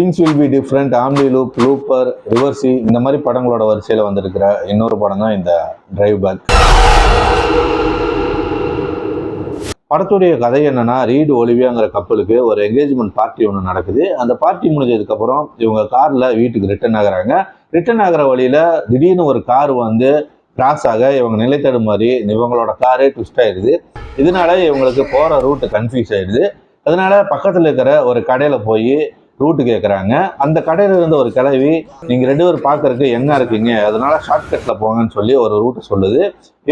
Things will be different, omni loop, looper, Reversi இந்த மாதிரி படங்களோட வரிசையில் வந்திருக்கிற இன்னொரு படம் தான் இந்த டிரைவ் பேக். படத்துடைய கதை என்னன்னா, ரீடு ஒலிவியாங்கிற கப்பலுக்கு ஒரு என்கேஜ்மெண்ட் பார்ட்டி ஒன்று நடக்குது. அந்த பார்ட்டி முடிஞ்சதுக்கப்புறம் இவங்க காரில் வீட்டுக்கு ரிட்டர்ன் ஆகுறாங்க. ரிட்டர்ன் ஆகிற வழியில் திடீர்னு ஒரு கார் வந்து கிராஸ் ஆக இவங்க நிலை தடுமாறி இவங்களோட காரே ட்விஸ்ட் ஆயிடுது. இதனால இவங்களுக்கு போகிற ரூட்டு கன்ஃபியூஸ் ஆயிடுது. அதனால பக்கத்தில் இருக்கிற ஒரு கடையில் போய் ரூட்டு கேட்குறாங்க. அந்த கடையில் இருந்த ஒரு கிளவி, நீங்கள் 2 பேர் பார்க்கறதுக்கு எங்கே இருக்கீங்க, அதனால ஷார்ட்கட்டில் போங்கன்னு சொல்லி ஒரு ரூட்டு சொல்லுது.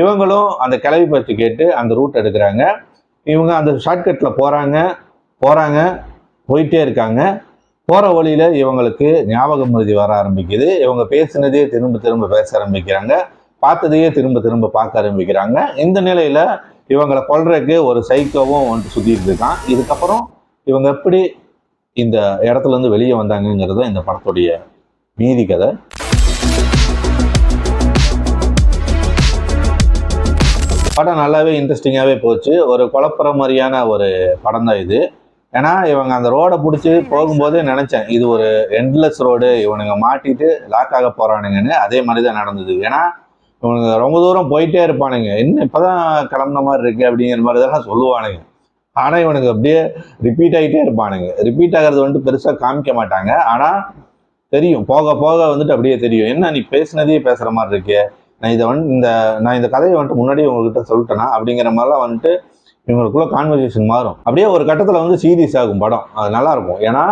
இவங்களும் அந்த கிளவி பற்றி கேட்டு அந்த ரூட் எடுக்கிறாங்க. இவங்க அந்த ஷார்ட்கட்டில் போகிறாங்க போயிட்டே இருக்காங்க. போகிற வழியில் இவங்களுக்கு ஞாபக மருதி வர ஆரம்பிக்குது. இவங்க பேசினதே திரும்ப திரும்ப பேச ஆரம்பிக்கிறாங்க, பார்த்ததையே திரும்ப திரும்ப பார்க்க ஆரம்பிக்கிறாங்க. இந்த நிலையில் இவங்களை கொல்றதுக்கு ஒரு சைக்கோவும் வந்துட்டு சுற்றிட்டு இருக்கான். இதுக்கப்புறம் இவங்க எப்படி இந்த இடத்துல இருந்து வெளியே வந்தாங்கிறத இந்த படத்துடைய மீதி கதை. படம் நல்லாவே இன்ட்ரெஸ்டிங்காகவே போச்சு. ஒரு குழப்பற மாதிரியான ஒரு படம் தான் இது. ஏன்னா இவங்க அந்த ரோடை பிடிச்சி போகும்போதே நினச்சேன், இது ஒரு எண்ட்லெஸ் ரோடு, இவனுங்க மாட்டிட்டு லாக் ஆக போகிறானுங்கன்னு. அதே மாதிரி தான் நடந்தது. ஏன்னா இவனுங்க ரொம்ப தூரம் போயிட்டே இருப்பானுங்க, என்ன இப்போ தான் கிளம்புன மாதிரி இருக்குது அப்படிங்கிற மாதிரி தான் சொல்லுவானுங்க. ஆனால் இவனுக்கு அப்படியே ரிப்பீட் ஆகிட்டே இருப்பானுங்க. ரிப்பீட் ஆகிறது வந்துட்டு பெருசாக காமிக்க மாட்டாங்க, ஆனால் தெரியும், போக போக வந்துட்டு அப்படியே தெரியும், என்ன நீ பேசுனதே பேசுகிற மாதிரி இருக்கே, நான் இந்த கதையை வந்துட்டு முன்னாடியே உங்ககிட்ட சொல்லிட்டேனா அப்படிங்கிற மாதிரிலாம் வந்துட்டு இவங்களுக்குள்ள கான்வர்சேஷன் மாறும். அப்படியே ஒரு கட்டத்தில் வந்து சீரியஸ் ஆகும் படம். அது நல்லாயிருக்கும். ஏன்னா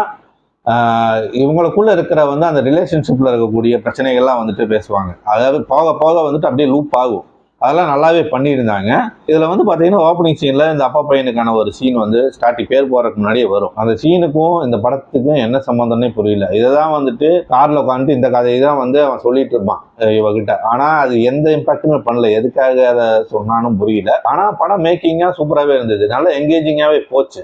இவங்களுக்குள்ள இருக்கிற வந்து அந்த ரிலேஷன்ஷிப்பில் இருக்கக்கூடிய பிரச்சனைகள்லாம் வந்துட்டு பேசுவாங்க. அதாவது போக போக வந்துட்டு அப்படியே லூப் ஆகும். அதெல்லாம் நல்லாவே பண்ணியிருந்தாங்க. இதில் வந்து பார்த்தீங்கன்னா ஓப்பனிங் சீனில் இந்த அப்பா பையனுக்கான ஒரு சீன் வந்து ஸ்டார்டிங் பேர் போகிறதுக்கு முன்னாடியே வரும். அந்த சீனுக்கும் இந்த படத்துக்கும் என்ன சம்மந்தம்னே புரியல. இதை தான் வந்துட்டு காரில் உட்காந்துட்டு இந்த கதையை தான் வந்து அவன் சொல்லிட்டு இருப்பான் இவகிட்ட. ஆனால் அது எந்த இம்பாக்டுமே பண்ணல, எதுக்காக அதை சொன்னானும் புரியல. ஆனால் படம் மேக்கிங்காக சூப்பராகவே இருந்தது, நல்லா என்கேஜிங்காகவே போச்சு.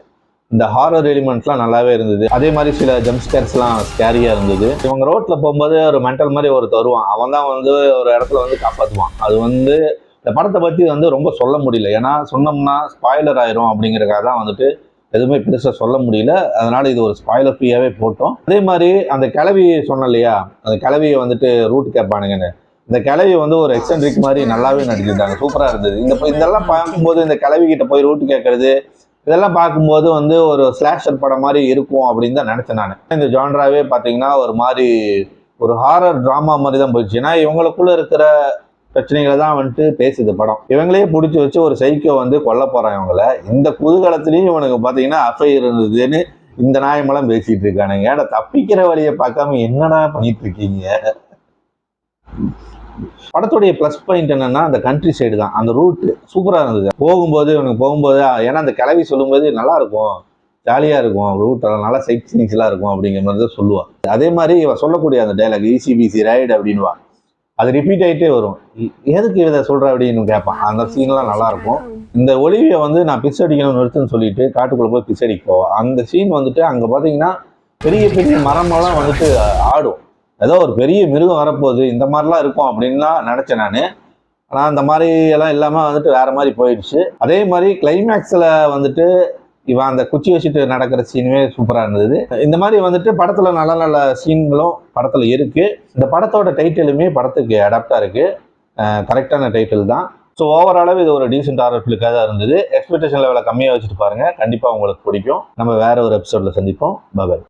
இந்த ஹாரர் எலிமெண்ட்ஸ்லாம் நல்லாவே இருந்தது. அதே மாதிரி சில ஜம்ப் ஸ்கேர்ஸ்லாம் ஸ்கேரியாக இருந்தது. இவங்க ரோட்டில் போகும்போது ஒரு மென்டல் மாதிரி ஒரு தருவான், அவன் தான் வந்து ஒரு இடத்துல வந்து காப்பாற்றுவான். அது வந்து இந்த படத்தை பற்றி வந்து ரொம்ப சொல்ல முடியல, ஏன்னா சொன்னோம்னா ஸ்பாய்லர் ஆயிரும் அப்படிங்கிறதுக்காக தான் வந்துட்டு எதுவுமே பெருசாக சொல்ல முடியல. அதனால இது ஒரு ஸ்பாய்லர் ஃப்ரீயாகவே போட்டோம். அதே மாதிரி அந்த கிளவி சொன்னேன் இல்லையா, அந்த கிளவியை வந்துட்டு ரூட் கேட்பானுங்கன்னு, இந்த கிளவி வந்து ஒரு எக்ஸென்ட்ரிக் மாதிரி நல்லாவே நடிச்சிருந்தாங்க, சூப்பராக இருந்தது. இதெல்லாம் பார்க்கும்போது இந்த கிளவி கிட்ட போய் ரூட் கேட்கறது இதெல்லாம் பார்க்கும்போது வந்து ஒரு ஸ்லாஷர் படம் மாதிரி இருக்கும் அப்படின்னு தான் நினச்சேன் நான். இந்த ஜான்ராவே பார்த்தீங்கன்னா ஒரு மாதிரி ஒரு ஹாரர் ட்ராமா மாதிரி தான் போயிடுச்சு. ஏன்னா இவங்களுக்குள்ள இருக்கிற பிரச்சனைகளை தான் வந்துட்டு பேசுது படம். இவங்களே பிடிச்சி வச்சு ஒரு சைக்கோ வந்து கொல்ல போகிறான் இவங்களை. இந்த குதூகலத்துலேயும் இவனுக்கு பார்த்தீங்கன்னா அஃபையர் இருந்ததுன்னு இந்த நாயமெல்லாம் பேசிகிட்டு இருக்கானுங்க. ஏன்னா தப்பிக்கிற வழியை பார்க்காம என்னடா பண்ணிட்டு இருக்கீங்க. படத்துடைய ப்ளஸ் பாயிண்ட் என்னன்னா அந்த கண்ட்ரி சைடு தான். அந்த ரூட் சூப்பராக இருந்தது. போகும்போது ஏன்னா அந்த கிளவி சொல்லும்போது நல்லா இருக்கும், ஜாலியாக இருக்கும், ரூட்டெல்லாம் நல்லா சைட் சீன்ஸ்லாம் இருக்கும் அப்படிங்கிற மாதிரி தான் சொல்லுவாள். அதே மாதிரி இவ சொல்லக்கூடிய அந்த டைலாக் ECBC ரைடு அப்படின்வா, அது ரிப்பீட் ஆகிட்டே வரும். எதுக்கு இதை சொல்கிற அப்படின்னு கேட்பான். அந்த சீன்லாம் நல்லாயிருக்கும். இந்த ஒலிவியை வந்து நான் பிஸ் அடிக்கணும்னு நிறுத்துன்னு சொல்லிட்டு காட்டுக்குள்ளே போய் பிஸ் அடிக்க போவான். அந்த சீன் வந்துட்டு அங்கே பார்த்தீங்கன்னா பெரிய பெரிய மரமெல்லாம் வந்துட்டு ஆடும். ஏதோ ஒரு பெரிய மிருகம் வரப்போகுது, இந்த மாதிரிலாம் இருக்கும் அப்படின்லாம் நினச்சேன் நான். ஆனால் அந்த மாதிரி எல்லாம் இல்லாமல் வந்துட்டு வேறு மாதிரி போயிடுச்சு. அதே மாதிரி கிளைமேக்ஸில் வந்துட்டு இவன் அந்த குச்சி வச்சுட்டு நடக்கிற சீனுமே சூப்பராக இருந்தது. இந்த மாதிரி வந்துட்டு படத்தில் நல்ல நல்ல சீன்களும் படத்தில் இருக்குது. இந்த படத்தோட டைட்டிலுமே படத்துக்கு அடாப்டாக இருக்குது, கரெக்டான டைட்டில் தான். ஸோ ஓவராலாக இது ஒரு டீசென்ட் ஹாரர் ஃபிலிக்காக தான் இருந்தது. எக்ஸ்பெக்டேஷன் லெவலை கம்மியாக வச்சுட்டு பாருங்கள், கண்டிப்பாக உங்களுக்கு பிடிக்கும். நம்ம வேறு ஒரு எபிசோடில் சந்திப்போம். பாய்.